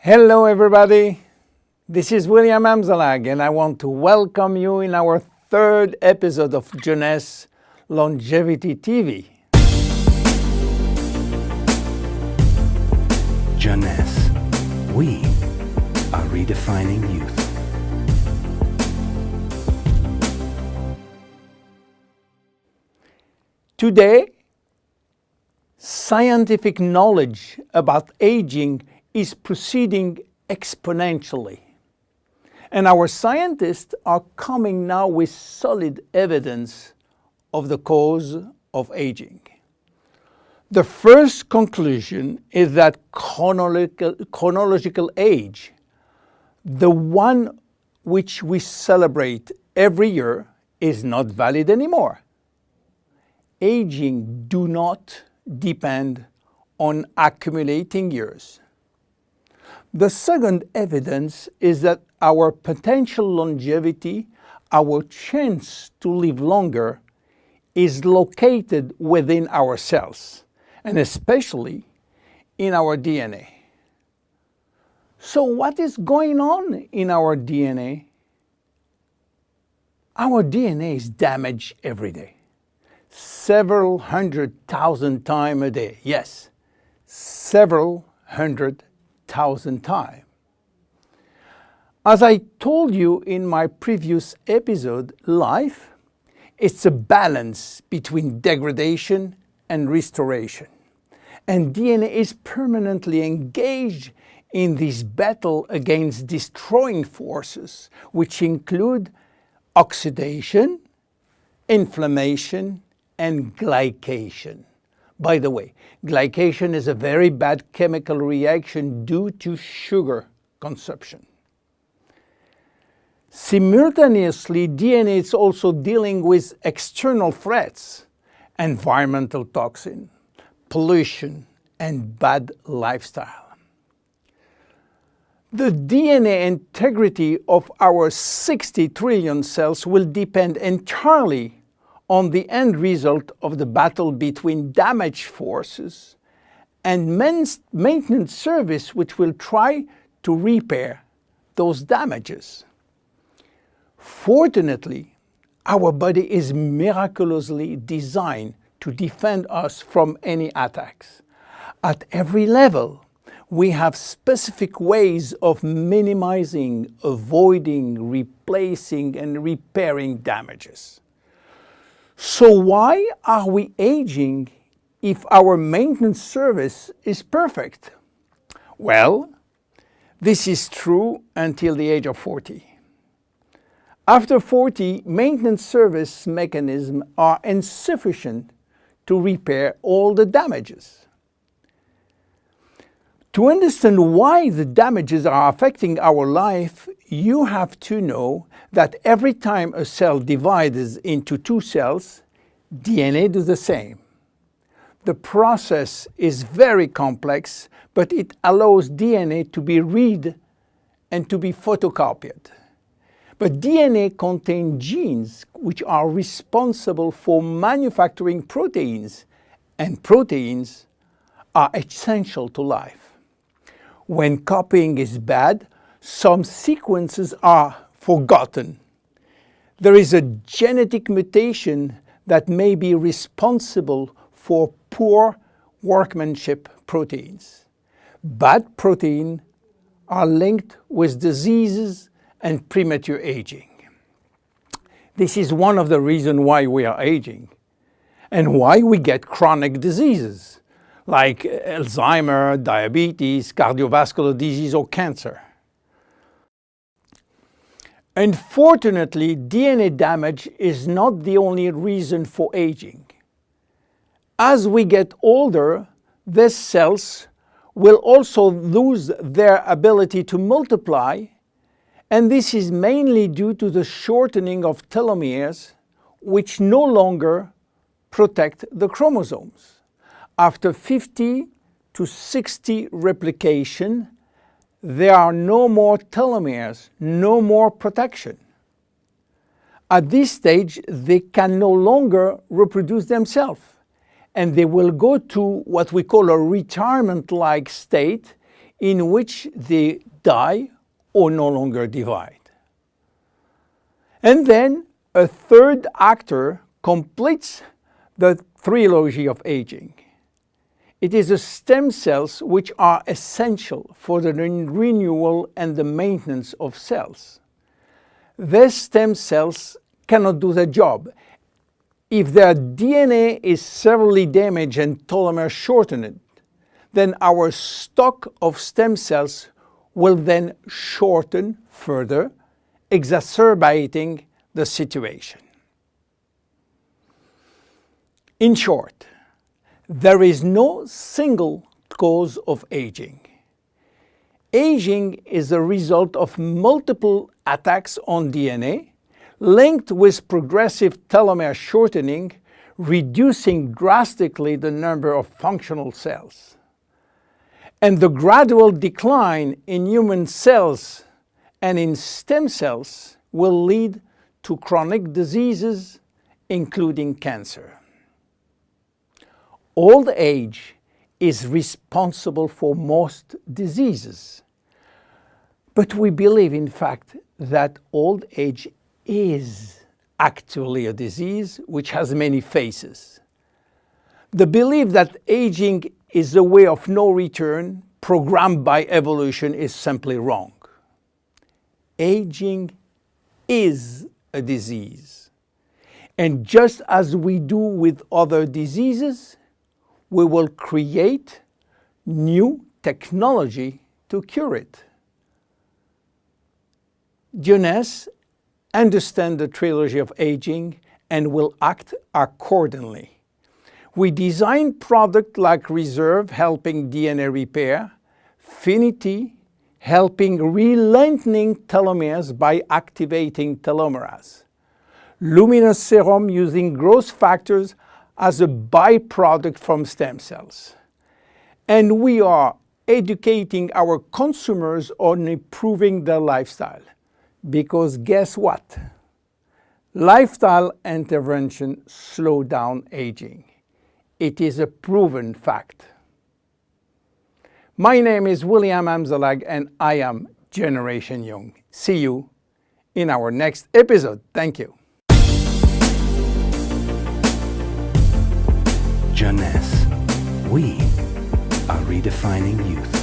Hello everybody, this is William Amzalag and I want to welcome you in our third episode of Jeunesse Longevity TV. Jeunesse, we are redefining youth. Today, scientific knowledge about aging is proceeding exponentially. And our scientists are coming now with solid evidence of the cause of aging. The first conclusion is that chronological age, the one which we celebrate every year, is not valid anymore. Aging do not depend on accumulating years. The second evidence is that our potential longevity, our chance to live longer, is located within our cells, and especially in our DNA. So what is going on in our DNA? Our DNA is damaged every day. Several 100,000 times a day. Yes, several 100,000 times. As I told you in my previous episode, life is a balance between degradation and restoration. And DNA is permanently engaged in this battle against destroying forces, which include oxidation, inflammation, and glycation. By the way, glycation is a very bad chemical reaction due to sugar consumption. Simultaneously, DNA is also dealing with external threats, environmental toxin, pollution, and bad lifestyle. The DNA integrity of our 60 trillion cells will depend entirely on the end result of the battle between damage forces and maintenance service, which will try to repair those damages. Fortunately, our body is miraculously designed to defend us from any attacks. At every level, we have specific ways of minimizing, avoiding, replacing, and repairing damages. So why are we aging if our maintenance service is perfect? Well, this is true until the age of 40. After 40, maintenance service mechanisms are insufficient to repair all the damages. To understand why the damages are affecting our life, you have to know that every time a cell divides into two cells, DNA does the same. The process is very complex, but it allows DNA to be read and to be photocopied. But DNA contains genes which are responsible for manufacturing proteins, and proteins are essential to life. When copying is bad, some sequences are forgotten. There is a genetic mutation that may be responsible for poor workmanship proteins. Bad proteins are linked with diseases and premature aging. This is one of the reasons why we are aging and why we get chronic diseases like Alzheimer's, diabetes, cardiovascular disease, or cancer. Unfortunately, DNA damage is not the only reason for aging. As we get older, these cells will also lose their ability to multiply, and this is mainly due to the shortening of telomeres, which no longer protect the chromosomes. After 50 to 60 replication, there are no more telomeres, no more protection. At this stage, they can no longer reproduce themselves, and they will go to what we call a retirement-like state in which they die or no longer divide. And then a third actor completes the trilogy of aging. It is the stem cells which are essential for the renewal and the maintenance of cells. These stem cells cannot do the job. If their DNA is severely damaged and telomere shortened, then our stock of stem cells will then shorten further, exacerbating the situation. In short, there is no single cause of aging. Aging is a result of multiple attacks on DNA linked with progressive telomere shortening, reducing drastically the number of functional cells. And the gradual decline in human cells and in stem cells will lead to chronic diseases, including cancer. Old age is responsible for most diseases. But we believe, in fact, that old age is actually a disease which has many faces. The belief that aging is a way of no return programmed by evolution is simply wrong. Aging is a disease. And just as we do with other diseases, we will create new technology to cure it. Jeunesse understands the trilogy of aging and will act accordingly. We design products like Reserve, helping DNA repair, Finity, helping re-lengthening telomeres by activating telomerase, Luminous Serum using growth factors as a byproduct from stem cells. And we are educating our consumers on improving their lifestyle. Because guess what? Lifestyle intervention slow down aging. It is a proven fact. My name is William Amzalag and I am Generation Young. See you in our next episode. Thank you. Jeunesse. We are redefining youth.